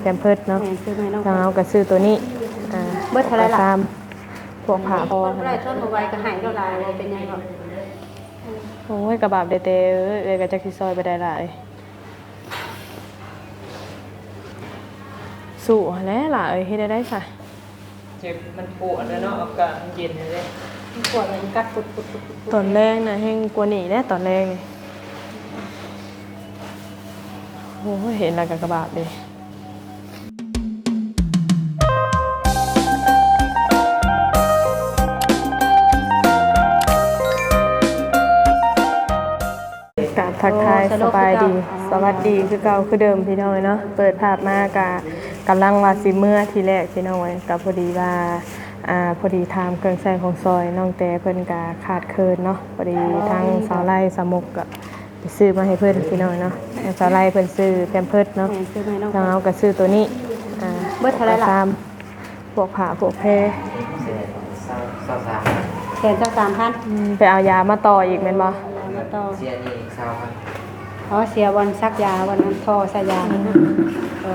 แพมเพิร์สเนาะซื้อให้น้อง ทางเราก็ซื้อตัวนี้เบิดเท่าไรล่ะตามพวกผ้าพอ บ่ได้ทนบ่ไหวก็ให้เราหลายเป็นหยังก็ โอ้ยกระบาบเดเตเอ้ยก็จักสิซอยไปได้หลายสู้แล้วล่ะเอ้ยเฮ็ดได้ซะเจ็บมันปวดแล้วเนาะอากาศมันเย็นเลย มันปวดมันกัดปุดตอนแรกน่ะแฮงกว่านี้แหละตอนแรกนี่โอ้ยเห็นแล้วก็กระบาบเด้กราบทักทายสบายดีสวัสดีคือเก่าคือเดิมพี่น้องเนาะเปิดภาพมากำลังว่าสิเมื่อทีแรกพี่น้องกับพอดีว่าพอดีถามเครื่องใช้ของซอยน้องแต่เพิ่นก็ขาดเคินเนาะพอดีทางสาวไร่สามกก็ไปซื้อมาให้เพิ่นพี่น้องเนาะสาวไร่เพิ่นซื้อแพมเพิร์สเนาะ ซื้อให้น้อง ทางเราก็ซื้อตัวนี้เบิดเท่าไรล่ะ ตามพวกผ้าพวกแพร แสนสัก3,000ไปเอายามาต่ออีกแม่นบ่ มาต่อ เสียนี่เศร้าครับ อ๋อเสียวันซักยาวันนั้นทอใส่ยา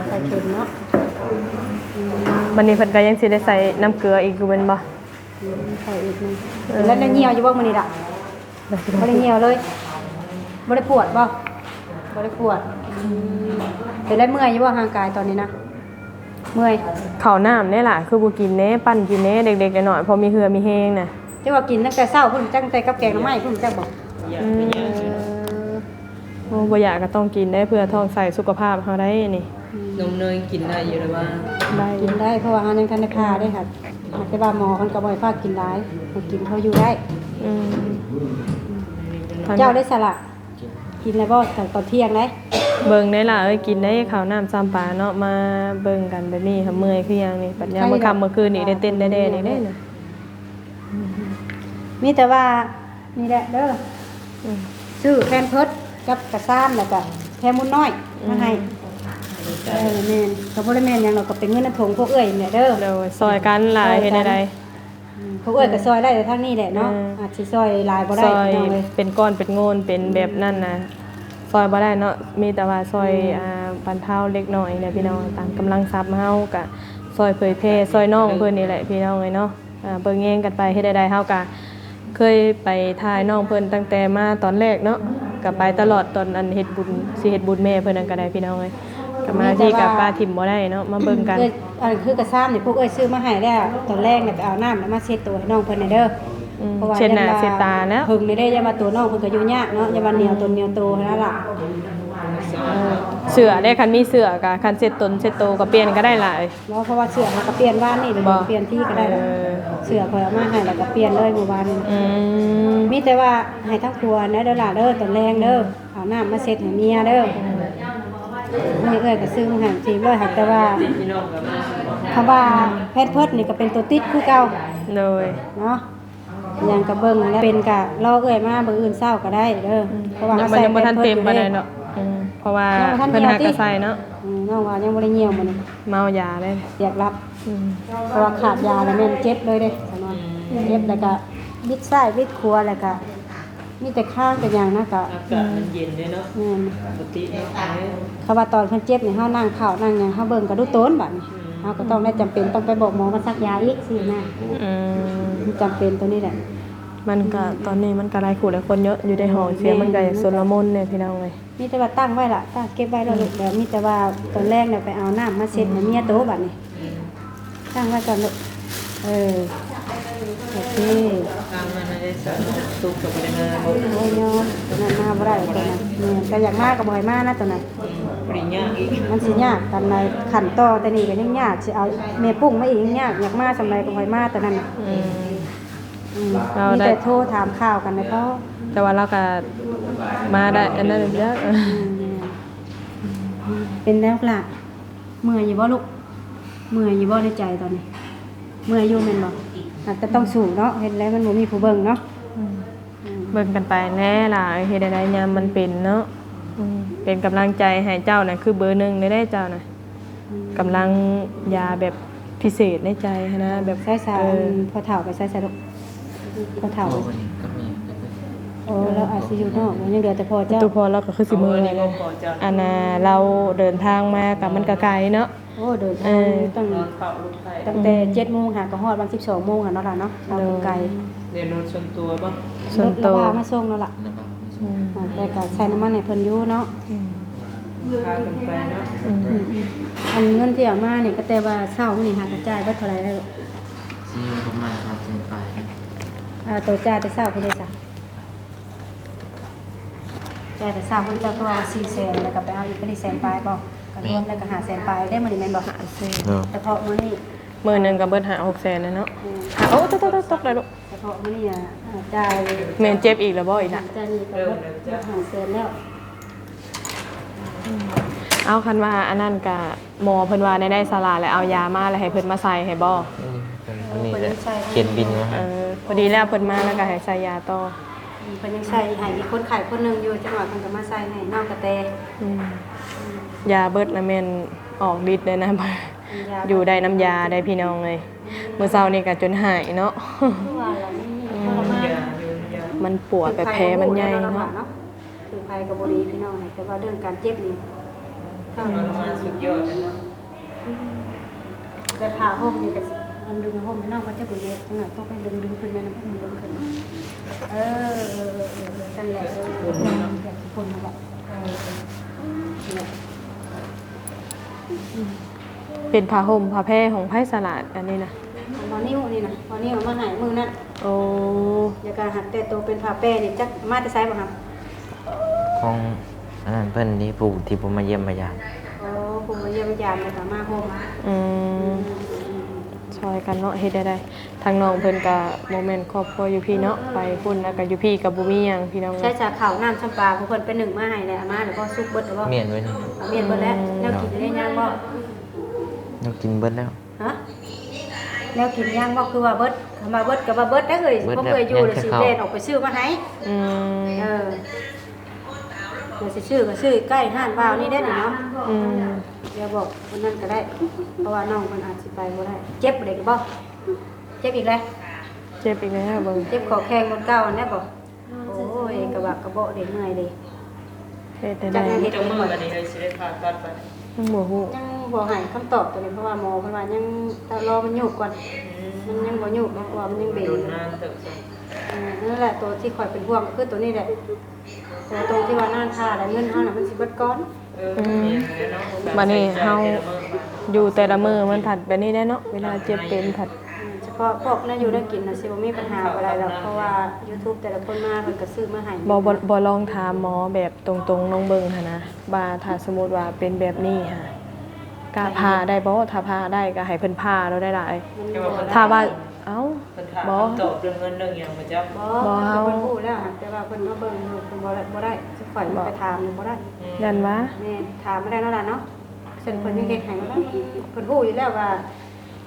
ใส่เข็มเนาะ วันนี้เพิ่นก็ยังสิได้ใส่น้ำเกลืออีกอยู่แม่นบ่ ใส่อีกนึงแล้วได้เหี่ยวอยู่บ่มื้อนี้ล่ะบ่ได้เหี่ยวเลยบ่ได้ปวดบ่บ่ได้ปวดแต่ได้เมื่อยอยู่บ่ร่างกายตอนนี้นะเมื่อย ข้าวน้ำนี่ล่ะคือบ่กินแน่ปั้นกินแน่เด็กๆน้อยๆพอมีเหือมีแฮงน่ะ ที่ว่ากินตั้งแต่เช้าพุ่นตั้งแต่กับแกงหน่อไม้พุ่นจักบอก โอ้บ่อยากก็ต้องกินได้เพื่อท้องใส่สุขภาพเฮาได้นี่ นมเนยกินได้อยู่หรือว่า ได้ กินได้เพราะว่าหายังทันได้พาได้ค่ะแต่ว่าหมอเพิ่นก็บ่ให้พากินหลายให้กินพออยู่ได้ อืม เจ้าได้สละกินแล้วบ่ตอนเที่ยงได้ เบิ่งได้ล่ะเอ้ยกินได้ข้าวน้ำซ้ำปลาเนาะมาเบิ่งกันแบบนี้ค่ะเมื่อยคือหยังนี่ปัญญามเมื่อค่ำเมื่อคืนนี่ได้เต้นได้แด่นี่เด้น่ะ มีแต่ว่านี่แหละเด้อ อืม ซื้อแพนเพิร์สกับกระซ้ำแล้วก็แพมุนน้อยมาให้แม่นก็บ่ได้แม่นหยังหรอกก็เป็นเงินในถุงพวกเอ้ยเนี่ยเด้อ เดี๋ยวซอยกันหลายเฮ็ดได้ พวกเอ้ยก็ซอยได้แต่ทางนี้แหละเนาะอาจสิซอยหลายบ่ได้ ซอย น้องเอ้ย เป็นก้อนเป็นโงนเป็นแบบนั่นนะซอยบ่ได้เนาะมีแต่ว่าซอยบรรเทาเล็กน้อยเนี่ยพี่น้องตามกำลังทรัพย์เฮาก็ซอยเผยแพร่ซอยน้องเพิ่นนี่แหละพี่น้องเอ้ยเนาะเบิ่งแย่งกันไปเฮ็ดได้เฮาก็เคยไปถ่ายน้องเพิ่นตั้งแต่มาตอนแรกเนาะก็ไปตลอดตอนอันเฮ็ดบุญสิเฮ็ดบุญแม่เพิ่นนั่นก็ได้พี่น้องเอ้ยก็มาที่กับป้าถิ่มบ่ได้เนาะมาเบิ่งกัน อันคือกระซ้ำนี่พวกเอ้ยซื้อมาให้แล้วตอนแรกเนี่ยไปเอาน้ำแล้วมาเช็ดตัวให้น้องเพิ่นน่ะเด้อ เช็ดหน้าเช็ดตาแล้ว เพิ่งนี่ได้อย่ามาตัวน้องเพิ่นก็อยู่ยากเนาะอย่ามาเหนียวตนเหนียวโตนั่นล่ะ เสื้อได้คันมีเสื้อก็คันเช็ดตนเช็ดโตก็เปลี่ยนก็ได้หลาย เพราะว่าเสื้อมันก็เปลี่ยนบ้านนี่เดี๋ยว บ่ เปลี่ยนที่ก็ได้แล้วเสื้อเพิ่นเอามาให้แล้วก็เปลี่ยนเลยเมื่อวานนี้ อืม มีแต่ว่าให้ทั้งครัวนะเด้อล่ะเด้อตอนแรงเด้อเอาน้ำมาเช็ดให้เมียเด้อนี่เอ้ยก็ซื้อมาให้400หักแต่ว่า พี่น้องกับมา คำว่าแพทย์เพิร์ดนี่ก็เป็นตัวติดคือเก่า เลย เนาะยังกระเบิ่งแล้วเป็นกะรอเอ้ยมาเบิ่งอื่นเศร้าก็ได้เด้อเพราะว่า มันยังบ่ทันเต็มปานใดเนาะเพราะว่าเพิ่นหากระใส่เนาะ น้องว่ายังบ่ได้เหี่ยวมื้อนี้ เมายาได้ อยากรับเพราะว่าขาดยาแล้วแม่นเจ็บเลยเด้สนวนเจ็บแล้วก็บิดซ้ายบิดขวาแล้วก็มีแต่ข้างแต่อย่างนะก็ อากาศมันเย็นเลยเนาะ แม่น ปกติเนาะ เขาว่าตอนเพิ่นเจ็บนี่เฮานั่งข้าวนั่งหยังเฮาเบิ่งก็ดูโตนบัดนี้เฮาก็ต้องได้จำเป็นต้องไปบอกหมอมาซักยาอีกสินะ อืม มันจำเป็นตัวนี้แหละ มันก็ตอนนี้มันก็หลายคู่หลายคนเยอะอยู่ในห้องเสียมันก็อยากสนละมุนเนี่ยพี่น้องเอ้ย มีแต่ว่าตั้งไว้ล่ะตั้งเก็บไว้แล้วลูกเดี๋ยวมีแต่ว่าตอนแรกเนี่ยไปเอาน้ำมาเช็ดให้เมียโตบัดนี้ตั้งไว้ก่อนลูกโอเค ทางมันได้สารตุกกับไปงานบ่ โอ้ยยอมตัวนั้นมาบ่ได้ตัวนั้นเนี่ยก็อยากมาก็บ่ให้มานะตัวนั้น ปริญญาอีก มันสิยากกันในขั้นต่อแต่นี่ก็ยังยากสิเอาแม่ปุ้งมาอีกยังยากอยากมาสำไรก็บ่ให้มาตัวนั้นน่ะ อืม เรา มี ได้ แต่โทรถามข่าวกันนะพ่อ แต่ว่าเราก็มาได้อันนั้นเยอะ เป็นแล้วล่ะเมื่อยอยู่บ่ลูกเมื่อยอยู่บ่ในใจตอนนี้เมื่อยอยู่แม่นบ่อาจจะต้องสู้เนาะเห็นแล้วมันบ่มีผู้เบิ่งเนาะ เบิ่งกันไปแน่ล่ะเฮ็ดได้ยามมันเป็นเนาะเป็นกำลังใจให้เจ้าน่ะคือเบอร์1ได้เจ้าน่ะกำลังยาแบบพิเศษในใจนะแบบ ใช้สารพอเฒ่าไปใช้สารพอเฒ่าโอ้แล้วอาจสิอยู่นอกมันยังเหลือแต่พอเจ้า ตัวพอเราก็คือสิมือเลยนะอันน่ะเราเดินทางมากับมันก็ไกลเนาะ โอ้เดินทางตั้ง นอนเฝ้าลูกไผ่ ตั้งแต่7 โมงหาก็ฮอดวัน12 โมงอ่ะเนาะล่ะเนาะทางไกล เรียนรถส่วนตัวบ่ ส่วน ร ตั ถ ว ว่ามาส่งแล้วล่ะ อืม แต่ก็ใช้น้ำมันให้เพิ่นอยู่เนาะ พากันไปเนาะ อันเงินที่เอามานี่ก็แต่ว่าเช้ามื้อนี้หากระจายเบิดเท่าไหร่แล้ว ซีประมาณครับถึงไป ตัวจ่ายแต่เช้าเพิ่นได้จ้ะจ่ายแต่เช้าเพิ่นจะตัว400,000แล้วก็ไปเอาอีกก็ได้100,000ปลายบ่ก็รวมแล้วก็500,000ปลายได้มื้อนี้แม่นบ่ เนาะ เฉพาะมื้อนี้ มื้อหนึงก็เบิด600,000เลยเนาะโอ้ตกเลยลูก เฉพาะมื้อนี้จ่าย แม่นเจ็บอีกแล้วบ่อีกล่ะ จ่ายนี่ก็เบิด500,000แล้ว เอาคันว่าอันนั้นก็หมอเพิ่นว่าได้สลาแล้วเอายามาแล้วให้เพิ่นมาใส่ให้บ่ วันนี้แหละเขียนบินมาให้ พอดีแล้วเพิ่นมาแล้วก็ให้ใส่ยาต่อ เพิ่นยังใส่ให้อีกคนไข้คนหนึงอยู่จังหวัดเพิ่นก็มาใส่ให้น้องกระแต อืมยาเบิดแล้วแม่นออกฤทธิ์เลยนะ อยู่ได้น้ำยาได้พี่น้องเลยมื้อเช้านี่ก็จนหายเนาะ ว่าแล้วนี่ทรมาน ยาอยู่ยา มันปวดแบบแผลมันใหญ่เนาะ คือภัยกับบรีพี่น้องแต่ว่าเรื่องการเจ็บนี่ถ้า ทรมานสุดยอดเลยเนาะ แต่ผ่าห้องนี่ก็มันดึงห้องไม่น้องก็จะปวดเยอะจังหวะต้องไปดึงขึ้นมานะมันดึงขึ้นนั่นแหละแบบคนนั่นแหละ เป็นผ้าห่มผ้าแพร่ของไผ่สลัดอันนี้นะ พอนิ้วนี่นะพอนิ้วมาหายมือนั่น โอ้ อย่าการหัดแต่ตัวเป็นผ้าแป้นี่จักมาแต่ไซส์บ่ครับ ของอันนั้นเพิ่นที่ปู่ที่ผมมาเยี่ยมมายาม โอ้ผมมาเยี่ยมยามเลยค่ะมาโฮม อืมช่วยกันเนาะเฮ็ดได้ทางน้องเพิ่นก็บ่แม่นครอบครัวอยู่พี่เนาะไปพุ่นแล้วก็อยู่พี่ก็บ่มีหยังพี่น้อง ใช้จากข่าวน้ำชำปลาผู้คนเป็นหนึ่งมาให้เลยอามาแล้วก็ซุกเบิดแล้วก็ เมียนไว้นี่ เมียนเบิดแล้วแล้วกินได้ย่างบ่ เรากินเบิดแล้ว ฮะแล้วกินย่างบ่คือว่าเบิดคำว่าเบิดกับว่าเบิดได้เลยบ่เคยอยู่เลยสิเล่นออกไปซื้อมาให้ อืม เดี๋ยวสิซื้อก็ซื้อใกล้ห้านบ่าวนี่ได้เนาะ อืม เดี๋ยวบอกวันนั้นก็ได้ เพราะว่าน้องมันอาจสิไปบ่ได้ เจ็บเด็กบ่เจ็บอีกแล้ว เจ็บอีกแล้วเบิ่ง เจ็บขอแข้งบนเก้าอันนี้บ่โอ้ยกระบะกระเบาะเด็กเมื่อยเด้ เฮ็ดได้ จัง ได้ เฮ็ด จังมืออันนี้เลยสิได้ผ่าตัดไป ยังบ่ฮู้ ยังบ่ให้คำตอบตัวนี้เพราะว่าหมอเพิ่นว่ายังรอมันยุบก่อนมันยังบ่ยุบเพราะว่ามันยังเบ่ง โด อน ยู่ นานเติบโต นั่นแหละตัวที่คอยเป็นห่วงก็คือตัวนี้แหละตัวตรงที่ว่าน่านท่าแล้วเงินเฮาน่ะมันสิเบิดก่อน มีอะไรเนาะ บัดนี้เฮาอยู่แต่ละมื้อมันผัดแบบนี้ได้เนาะเวลาเจ็บเป็นผัด เฉพาะพวกน่าอยู่ได้กินน่ะสิบ่มีปัญหาอะไรหรอกเพราะว่า YouTube แต่ละคนมาเพิ่นก็ซื้อมาให้ บ่ลองถามหมอแบบตรงๆน้องเบิ่งหั่นนะว่าถ้าสมมุติว่าเป็นแบบนี้ค่ะกล้าพาได้บ่ถ้าพาได้ก็ให้เพิ่นพาเราได้หลายถ้าว่าเอ้า เพิ่นถามคำตอบเรื่องเงินเรื่องหยังบ่จ๊ะ บ่เฮาเพิ่นพูดแล้วค่ะแต่ว่าเพิ่นมาเบิ่งอยู่เพิ่นบ่ได้สิข่อยมาไปถามอยู่บ่ได้ ยันวะ แม่ถามไม่ได้แล้วล่ะเนาะซึ่งเพิ่นยังเฮ็ดให้บ่ได้เพิ่นฮู้อยู่แล้วว่า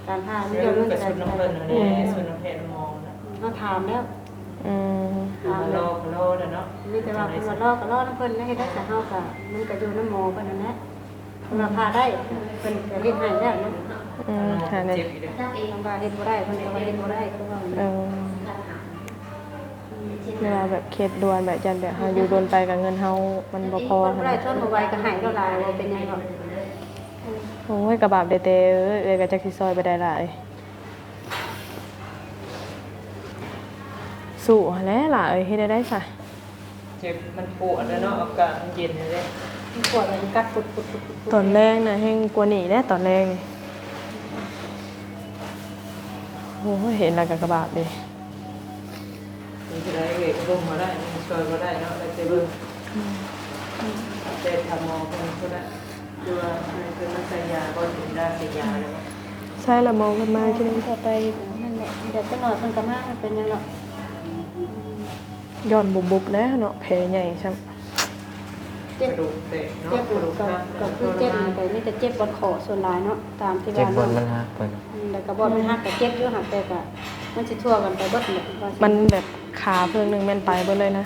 การพามัน เรื่ เดี๋ อย ง ว กระ เรื่อง สุน จะ น้ำ ได้ เพิ่นนี่สุนน้ำเพชรมองนะ เนาะถามแล้ว อืม รอเนาะ มีแต่ว่าเพิ่นว่ารอก็รอน้ำเพิ่นนะเฮ็ดได้แต่เฮาก็มันก็อยู่น้ำหมอเพิ่นนั่นแหละเพิ่นว่าพาได้เพิ่นก็เฮ็ดให้แล้วเนาะ หาได้ เจ็บอีกเด้อ เพิ่นว่าเฮ็ดบ่ได้เพิ่นก็ว่าเฮ็ดบ่ได้คือว่า เออเวลาแบบเคสด่วนแบบยันแบบเฮาอยู่โดนไปกับเงินเฮามันบ่พอ บ่ หั่น ได้ นะ ทนบ่ไหวก็ให้แล้วล่ะว่าเป็นหยังหรอก โอ้ยกระบาปเดเตเอ้ยก็จักสิซอยไปได้หลายสู้หั่นแหละล่ะเอ้ยเฮ็ดได้ซะ เจ็บมันปวดแล้วเนาะอากาศมันเย็นเลย มันปวดอะไรมันกัดปุดๆ ตอนแรกน่ะแฮงกว่านี้แหละตอนแรกนี่โอ้ยเห็นแล้วก็กระบาปดิ มีจะได้เวกลงมาได้ช่วยมาได้เนาะได้เจ็บเบิ่งแต่ทำมองเพิ่นก็ได้ดูว่าเพิ่นมาใส่ยาก็ถึงได้ใส่ยาแล้ว ใช่ละมองกันมาที่นี่ ๆต่อไปนั่นแหละเดี๋ยวจะนอนเพิ่นก็มามันเป็นหยังหรอก ย้อนบุบๆแล้วเนาะแผลใหญ่ซ้ํ เจ็ ก บ ระดูกเตะเนาะ เจ็บ กระดูก ก็ หัก ก็คือเจ็บนี่ก็มีแต่เจ็บบนคอส่วนหลายเนาะตามที่ เจ็บ ว่า บน เนาะ มันหักเพิ่น แล้วก็บ่มันหักก็เจ็บอยู่หักแต่ก็มันสิทั่วกันไปเบิดหมดว่าสิ มันแบบขาเพิ่งหนึงแม่นไปเบิดเลยนะ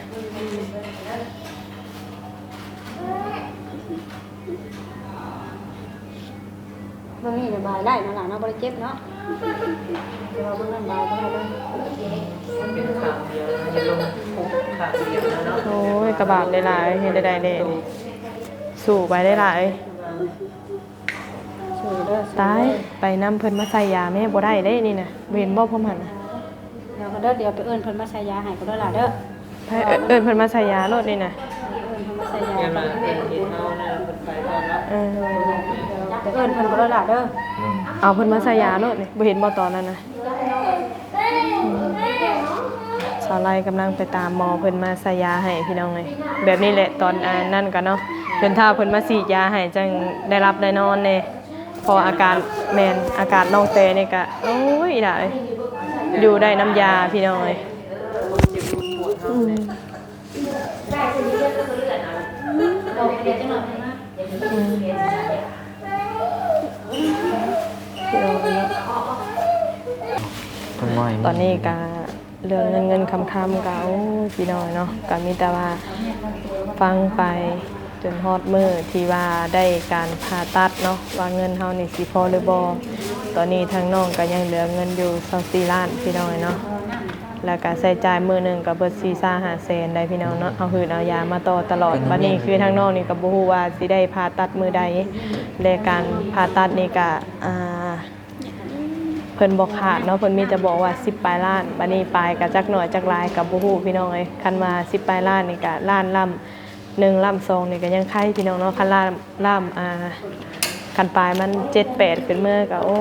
เบิ่งนี่ระบายได้เนาะล่ะเนาะบ่ได้เจ็บเนาะแต่ว่าเบิ่งนั้นบายบ่ได้เลย มันเป็นขางเดียวมันจะลงปุกขางเดียวนะเนาะ โอ้ยกระบาปได้หลายเฮ็ดได้เด้นี่สู้ไปได้หลาย ส สู้เด้อ ตายไปนํเพิ่นมาใส่ยาแม่บ่ได้เด้นี่น่ะบ่เห็นบ่พร้อมหั่นน่ะ เดี๋ยวก็เด้อเดี๋ยวไปเอิ้นเพิ่นมาใส่ยาให้ก็เด้อล่ะเด้อ ไปเอิ้นเพิ่นมาใส่ยาโลดนี่น่ะ เอิ้นเพิ่นมาใส่ยา เดี๋ยวมาเป็นเห็นเฮานะเพิ่นไปตอนนั้น เออ ไปเอิ้นเพิ่นก็เด้อล่ะเด้อ เอาเพิ่นมาใส่ยาโลดนี่บ่เห็นบ่ตอนนั้นน่ะสาวไลกำลังไปตามหมอเพิ่นมาใส่ยาให้พี่น้องเอ้ยแบบนี้แหละตอนนั่นก็เนาะเพิ่นถ้าเพิ่นมาฉีดยาให้จังได้รับได้นอนแน่เพออาการแม่นอาการน้องเตนี่ก็โอ้ยอีหล่ะเอ้ยอยู่ได้น้ำยาพี่น้องเอ้ย เจ็บปวดเฮาเนี่ย คนน้อย ตอนนี้ก็เรื่องเงินคำก็โอ้ยพี่น้อยเนาะก็มีแต่ว่าฟังไปจนฮอดมื้อที่ว่าได้การผ่าตัดเนาะว่าเงินเฮานี่สิพอหรือบ่ตอนนี้ทางน้องก็ยังเหลือเงินอยู่24ล้านพี่น้อยเนาะแล้วก็ใช้จ่ายมื้อหนึงก็เบิด4-5แสนได้พี่น้องเนาะเอาหืดเอายามาต่อตลอดบัดนี้คือทางน้องนี่ก็บ่ฮู้ว่าสิได้ผ่าตัดมื้อใดและการผ่าตัดนี่ก็เพิ่นบอกขาดเนาะเพิ่นมีจะบอกว่า10ปลายล้านบัดนี้ปลายก็จักหน่อยจักหลายก็บ่ฮู้พี่น้องเอ้ยคันว่า10ปลายล้านนี่ก็ล้านล่ำ1ล่ำ2นี่ก็ยังไข่พี่น้องเนาะคันล่ำคันปลายมัน7 8เป็นมื้อก็โอ้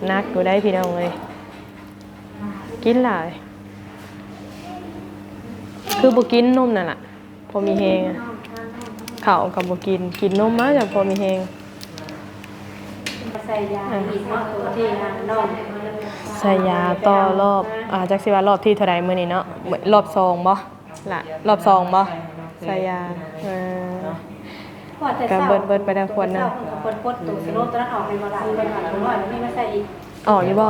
หนักอยู่ได้พี่น้องเอ้ยกินหลายคือบ่กินนมนั่นล่ะพอมีแฮงข้าวก็บ่กินนมมาจังพอมีแฮง ใส่ยาอีกเนาะตัวที่น้อง ใส่ยาต่อรอบจักสิว่ารอบที่เท่าใดมื้อนี้เนาะรอบ2บ่ล่ะรอบ2บ่ใส่ยาก็เบิดไปได้ควรนึง เพิ่นปลดตัวสิโลตอนนั้นออกให้บ่ได้เพิ่นหาตัวน้อยนี่มาใส่อีก ออกอยู่บ่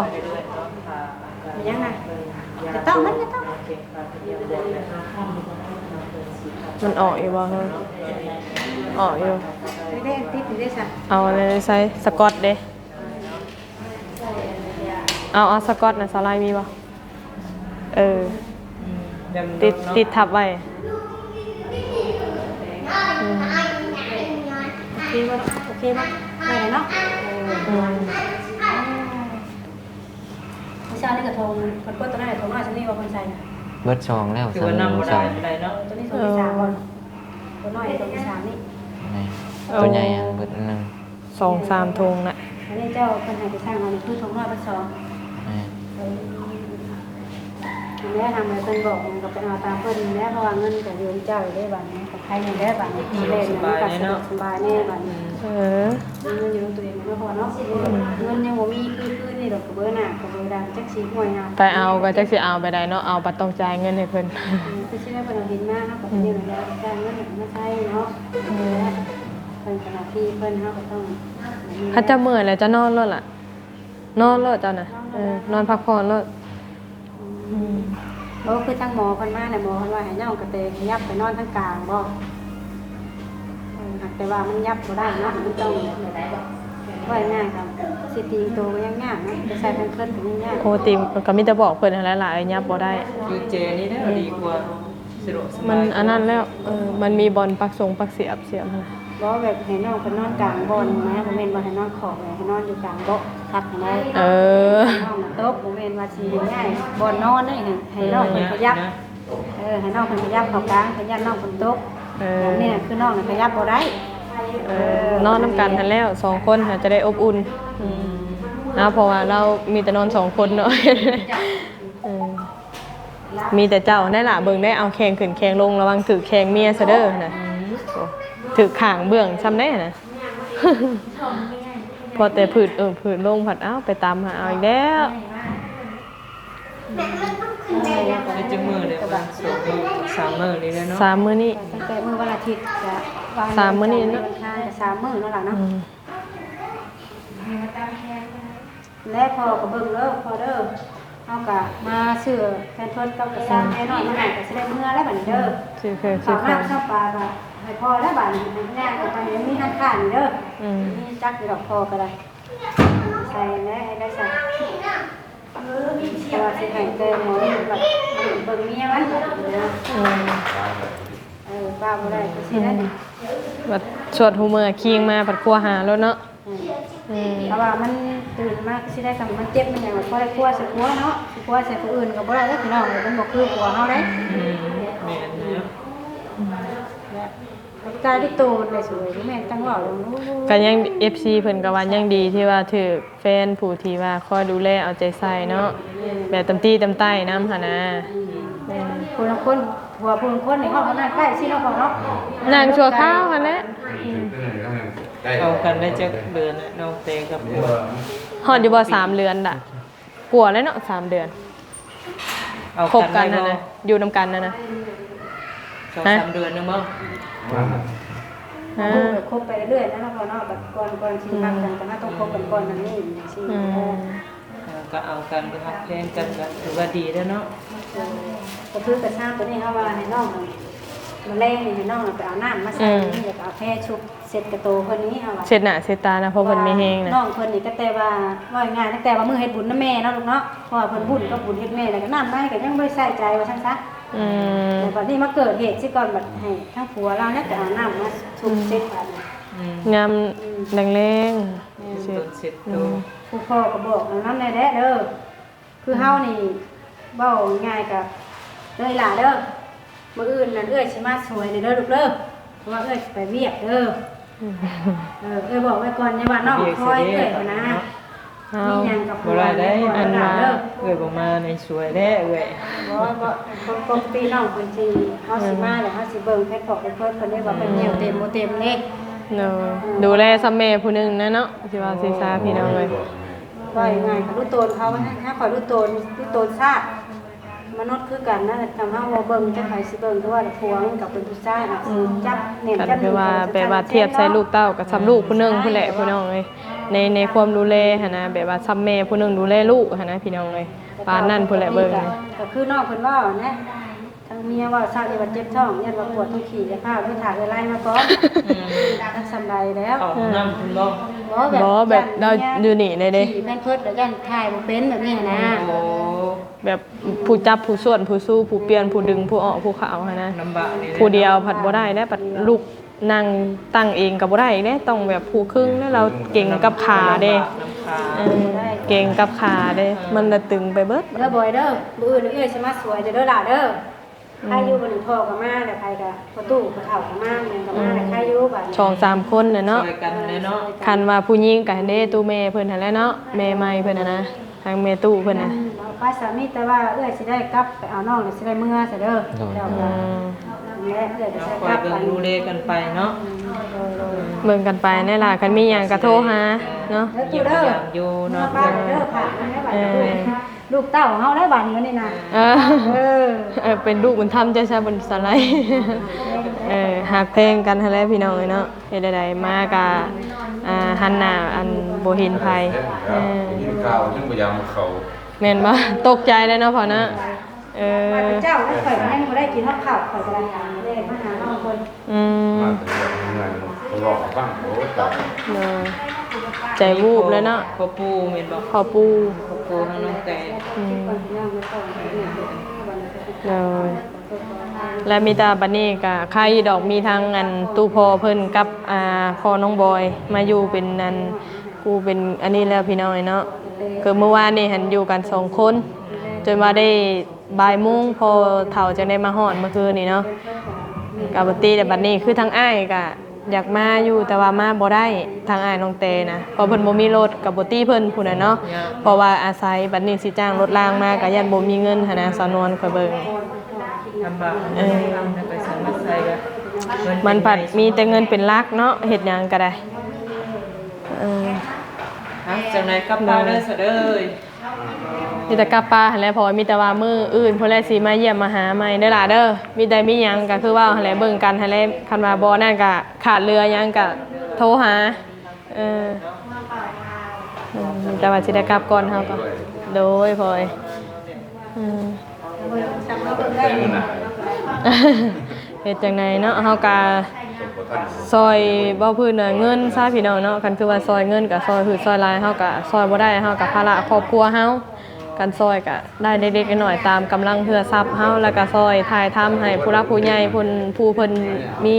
มันยังไงจะต้องมันจะต้อง มันออกอยู่บ่ฮะออกอยู่ ไม่ได้ติดไม่ได้สั่น เอาอะไรใส่สกอตเด้เอาสกอตน่ะสไลด์มีบ่ติดทับไว้ โอเคบ่โอเคบ่ได้เนาะผู้ชายนี่ก็ทงคนปลดตัวนั้นทงน้อยซั่นนี่ว่าคนใส่น่ะ เบิดซองแล้ว คือว่านำบ่ได้ปานใดเนาะ ตัวนี้ตัวที่3บ่ตัวน้อยตัวที่3นี่ ตัวใหญ่อันเบิดอันหนึง 2-3 ถุงน่ะ อันนี้เจ้าเพิ่นให้ไปสร้างเอานี่คือทงน้อยเป็น2 อันนี้ทำให้เพิ่นบอกมันก็ไปเอาตามเพิ่นนี่แหละเพราะว่าเงินก็อยู่เจ้าอยู่ได้บัดนี้ก็ใครอยู่ได้บัดนี้ที่เล่นมันก็สะดวกสบายแน่บัดนี้เงินอยู่ตัวเองก็พอเนาะเงินยังบ่มีคือนี่ดอกก็เบิ่หน้าก็บ่ได้จักสิห่วยหา ไปเอาก็จักสิเอาไปได้เนาะเอาบัดต้องจ่ายเงินให้เพิ่น คือสิได้เพิ่นเอาดินมาเนาะก็เป็นอยู่แล้วจ่ายเงินมาใช้เนาะเพิ่นก็หน้าที่เพิ่นเฮาก็ต้อง ถ้าจะเมื่อยแล้วจะนอนรถล่ะนอนรถเจ้าน่ะนอนพักผ่อนรถ เพราะคือทางหมอเพิ่นมาน่ะหมอเพิ่นว่าให้ย่องกระเตงยับไปนอนทางกลางบ่หักแต่ว่ามันยับบ่ได้เนาะมันต้องว่าง่ายครับสิตีตัวก็ยังยากนะจะใส่แพมเพิร์สก็ยังยาก โอ้ติมก็มีแต่บอกเพิ่นนั่นแหละหลายยับบ่ได้ คือเจนี่ได้ดีกว่าสะดวกสบาย มันอันนั้นแล้วมันมีบอลปักทรงปักเสียบหั่น บ่แบบให้น้องเพิ่นนอนกลางบ่อนนะบ่แม่นว่าให้นอนขอบให้นอนอยู่กลางโต๊ะคักให้ได้ เออ น้องน่ะโต๊ะบ่แม่นว่าสิง่ายบ่อนนอนนี่ให้น้องเพิ่นขยับให้น้องเพิ่นขยับเข้ากลางขยับน้องเพิ่นโต๊ะอย่างนี้คือน้องน่ะขยับบ่ได้ นอนน้ำกันทันแล้ว2คนจะได้อบอุ่นเพราะว่าเรามีแต่นอน2คนเนาะมีแต่เจ้าได้ล่ะเบิ่งได้เอาแข้งขึ้นแข้งลงระวังถือแข้งเมียซะเด้อนะถือข้างเบื้องซ้ำได้นะพอแต่ผืนลงผัดไปตามหาเอาอีกแล้ว ในจังมือเนี่ยมัน2 มื้อ3 มื้อนี่แหละเนาะ 3 มื้อนี้ ตั้งแต่มื้อวันอาทิตย์จะวัน 3 มื้อนี้เนาะ วันค้างก็3มื้อนั่นล่ะเนาะและพอก็เบิ่งเด้อพอเด้อเฮาก็มาซื้อแทนทดกับกระซังแน่นอนมาให้ก็สิได้มื้อแล้วบัดนี้เด้อ คือ ข้าวน้ำข้าวปลาก็ให้พอแล้วบัดนี้ให้ย่างก็ไปมีหันข้างนี่เด้อมีจักอยู่ดอกพอก็ได้ใส่แน่ให้ได้ใส่แต่ว่าสิให้เติมหมอนี่แบบเบิ่งเมียมันเด้อป้าบ่ได้ก็สิได้นี่ บัดสวดหูเมื่อคิงมาผัดครัวหาแล้วเนาะ เพราะว่ามันตื่นมากสิได้สำมันเจ็บมันอย่างว่าพอได้กลัวใส่ผัวเนาะกลัวใส่ผู้อื่นก็บ่ได้เด้อพี่น้องมันบ่คือผัวเฮาเด้ แม่นแล้ว แล้วกายที่โตมันได้สวยแม่จังว่าลงนู้ ก็ยัง FC เพิ่นก็ว่ายังดีที่ว่าถือแฟนผู้ที่ว่าคอยดูแลเอาใจใส่เนาะแบบตำตี้ตำใต้นำหั่นนะ คนละคนหัวผู้คนในห้องมันใกล้สิเนาะพ่อเนาะ นางชั่วข้าวหั่นแหละ เอากันได้จักเดือนน่ะน้องเตกับผัว ฮอดอยู่บ่3เดือนล่ะกลัวแล้วเนาะ3เดือน เอา คบกัน ได้ น่ะ บ่ นะอยู่นำกันน่ะนะ 2-3 เดือนนึงบ่ คบไปเรื่อยๆนะพ่อเนาะแบบก่อนสิพักกันก็มาต้องคบกันก่อนนั่นนี่สิ ก็เอากันก็ฮักแพงกันก็ถือว่าดีแล้วเนาะ ก็คือกระชากตัวนี้เฮาว่าให้น้องมันแรงนี่ให้น้องไปเอาน้ำมาใส่นี่แล้วก็เอาแพร่ชุบเสร็จกระโตเพิ่นนี้เฮาว่า เช็ดหน้าเช็ดตานะเพราะเพิ่นมีแฮงนะ น้องเพิ่นนี่ก็แต่ว่าง่ายตั้งแต่ว่ามื้อเฮ็ดบุญนำแม่เนาะลูกเนาะเพราะว่าเพิ่นบุญก็บุญเฮ็ดแม่แล้วก็น้ำมาก็ยังบ่ได้ใส่ใจว่าซั่นซะ แต่บัดนี้มาเกิดเหตุสิก่อนบัดให้ทั้งผัวเราเนี่ยจะเอาน้ำมาชุบเช็ดบัดนี้ งามแรงๆ เสร็จเสร็จตัว ผู้พ่อก็บอกน้ำในแด้เด้อคือเฮานี่เว้าง่ายกับเลยล่ะเด้อมื้ออื่นนั่นเอ้ยสิมาสวยเด้อลูกเด้อเพราะว่าเอ้ยสิไปเวียกเด้อเอ้ยบอกไว้ก่อนอย่าว่าน้องคอยเอ้ยนะมีหยังกับ บ่ได้ได้ อันว่า เอ้ยบ่มาในสวยแท้เอ้ย บ่ปกติน้องเพิ่นสิเฮาสิมาแล้วเฮาสิเบิ่งเพชรพอกเพิ่นได้ว่าเพิ่นเหี่ยวเต็มบ่เต็มเด้ เนาะดูแลซัมเมผู้หนึงนะเนาะสิว่าสิซาพี่น้องเลย ก็ง่ายๆค่ะรู้โตนเขาถ้าคอยรู้โตนชาติมนุษย์คือกันนะทำให้ว่าเบิ่งจะใครสิเบิ่งคือว่าพวงกับเป็นผู้ชายนะจับเน้น กัน จับ คือว่าแบบว่าเทียบใส่ลูกเต้ากับซ้ำลูกผู้หนึงผู้แหละพี่น้องเลยในความดูแลหั่นนะแบบว่าซ้ำแม่ผู้หนึงดูแลลูกหั่นนะพี่น้องเลยปานนั้นผู้แหละเบิ่งเลย ก็คือนอกเพิ่นว่านะทั้งเมียว่าชาติว่าเจ็บท้องยันว่าปวดท้องขี่จะพาไปถ่ายไล่มาก่อนทักสำไรแล้ว เอาน้ำคุณบ่ บ่แบบเราอยู่นี่เลยเด้ ขี่แม่นเพิ่นแล้วยันถ่ายบ่เป็นแบบนี้นะ โอ้ แบบผู้จับผู้ส่วนผู้สู้ผู้เปลี่ยนผู้ดึงผู้ออกผู้เข้าหั่นนะ ลำบากนี่ ผู้เดียวผัดบ่ได้แล้วผัดลูกนั่งตั้งเองก็บ่ได้อีกเด้ต้องแบบผู้ครึ่งแล้วเราเก่งกับขาเด้ น้ำขา เก่งกับขาเด้มันละตึงไปเบิด เด้อบ่อยเด้อมื้ออื่นเอ้ยสิมาสวยเด้อล่ะเด้อใครอยู่บนพ่อก็มาแล้วใครก็ประตูก็เฒ่าก็มาแม่ก็มาแล้วใครอยู่บัดนี้ สองสามคนน่ะเนาะ ช่วยกันเลยเนาะ คันว่าผู้หญิงก็เด้ตู้แม่เพิ่นหั่นแหละเนาะแม่ใหม่เพิ่นน่ะนะทางแม่ตู้เพิ่นน่ะ เอาไปสามีแต่ว่าเอ้ยสิได้กลับไปเอาน้องสิได้เมื่อซะเด้อเจ้าก็และเอ้ยจะ เอา ได้ คอก ลั ย บ เบิ่ ไป งดูแลกันไปเนาะ เบิ่งกันไปนี่ล่ะคันมีหยังก็โทรหาเนาะ เด้อตู้เด้อ อยู่ เนาะ เนาะ บ้านเด้อค่ะลูกเต้าเฮาได้บัดนี้นี่นะ เออเป็นลูกบุญธรรมเจ้าชายบุญสไลด์หักเพลงกันหั่นแหละพี่น้องเอ้ยเนาะเฮ็ดใดๆมาก็หันหน้าอันบ่เห็นภัย ยินข่าวซึ่งพยายามเขา แม่นบ่ตกใจเลยเนาะพ่อนะว่าเจ้าได้ข่อยยังบ่ได้กินข้าวข่อยก็ได้ได้มาหาน้องคน มาถึงแบบทำงานเขาหลอกบ้างโอ้ตาย เนาะใจวูบเลยเนาะ พ่อปู่แม่นบ่ ขอปู พ่อปู่ทางน้องแต่ เลยและมีตาบัดนี้ก็ใครดอกมีทางอันตู้พอเพิ่นกับพ่อน้องบอยมาอยู่เป็นอันกูเป็นอันนี้แล้วพี่น้องเนาะคือเมื่อวานนี่หันอยู่กัน2คนจนมาได้บ่ายโมงพอเฒ่าจังได้มาฮอดเมื่อคืนนี่เนาะกับบัดนี้แต่บัดนี้คือทางอ้ายก็อยากมาอยู่แต่ว่ามาบ่ได้ทางอ้ายน้องเตนะเพราะเพิ่นบ่มีรถกับบ่ตี้เพิ่นพู้นน่ะเนาะเพราะว่าอาศัยบัดนี้สิจ้างรถรางมาก็ยันบ่มีเงินหั่นนะสาวนวลค่อยเบิ่ง ลำบากไปสังมัดใส่ก็ มันผัดมีแต่เงินเป็นหลักเนาะเฮ็ดหยังก็ได้จังได๋กลับมาเด้อซะเด้อ มีแต่กลับป้าหั่นแหละเพอมีแต่ว่ามื้ออื่นเพิ่นแลสิมาเยี่ยมมาหาใหม่เด้อล่ะเด้อมีแต่มีหยังก็คือว่าหั่นแหละเบิ่งกันหั่นแหละคันว่าบ่นั่นก็ขาดเรือหยังก็โทรหาแต่ว่าสิได้กลับก่อนเฮาก็โดยพอยเฮ็ดจังไดเนาะเฮาก็ซอยบ่พื้นเงินซะพี่น้องเนาะคันคือว่าซอยเงินก็ซอยผืดซอยลายเฮาก็ซอยบ่ได้เฮาก็ภาระครอบครัวเฮากันซอยก็ได้เล็กๆน้อยๆตามกำลังเพื่อทรัพย์เฮาแล้วก็ซอยถ่ายทำให้ผู้รักผู้ใหญ่ผู้เพิ่นมี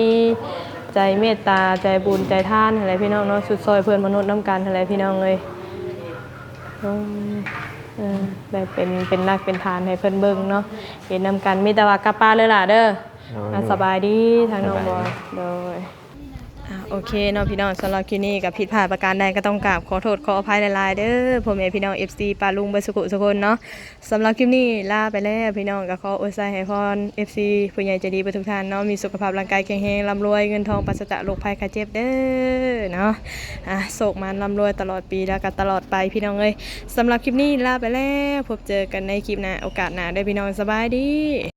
ใจเมตตาใจบุญใจทานอะไรพี่น้องเนาะสุดซอยเพื่อนมนุษย์น้ำกันอะไรพี่น้องเลยได้เป็นรักเป็นทานให้เพิ่นเบิ่งเนาะเห็นนำกันมีแต่ว่ากลับป้านเลยล่ะเด้อสบายดีทางน้องบอยโดยโอเคเนาะพี่น้องสำหรับคลิปนี้กับผิดพลาดประการใดก็ต้องกราบขอโทษขออภัยหลายๆเด้อพ่อแม่พี่น้อง FC ปาลุงเบิดสุขสุคนเนาะสำหรับคลิปนี้ลาไปแล้วพี่น้องก็ขออวยพรให้พร FC ผู้ใหญ่ใจดีทุกท่านเนาะมีสุขภาพร่างกายแข็งแรงร่ำรวยเงินทองปราศจากโรคภัยไข้เจ็บเด้อเนาะโศกมันร่ำรวยตลอดปีแล้วก็ตลอดไปพี่น้องเอ้ยสำหรับคลิปนี้ลาไปแล้วพบเจอกันในคลิปหน้าโอกาสหน้าเด้อพี่น้องสบายดี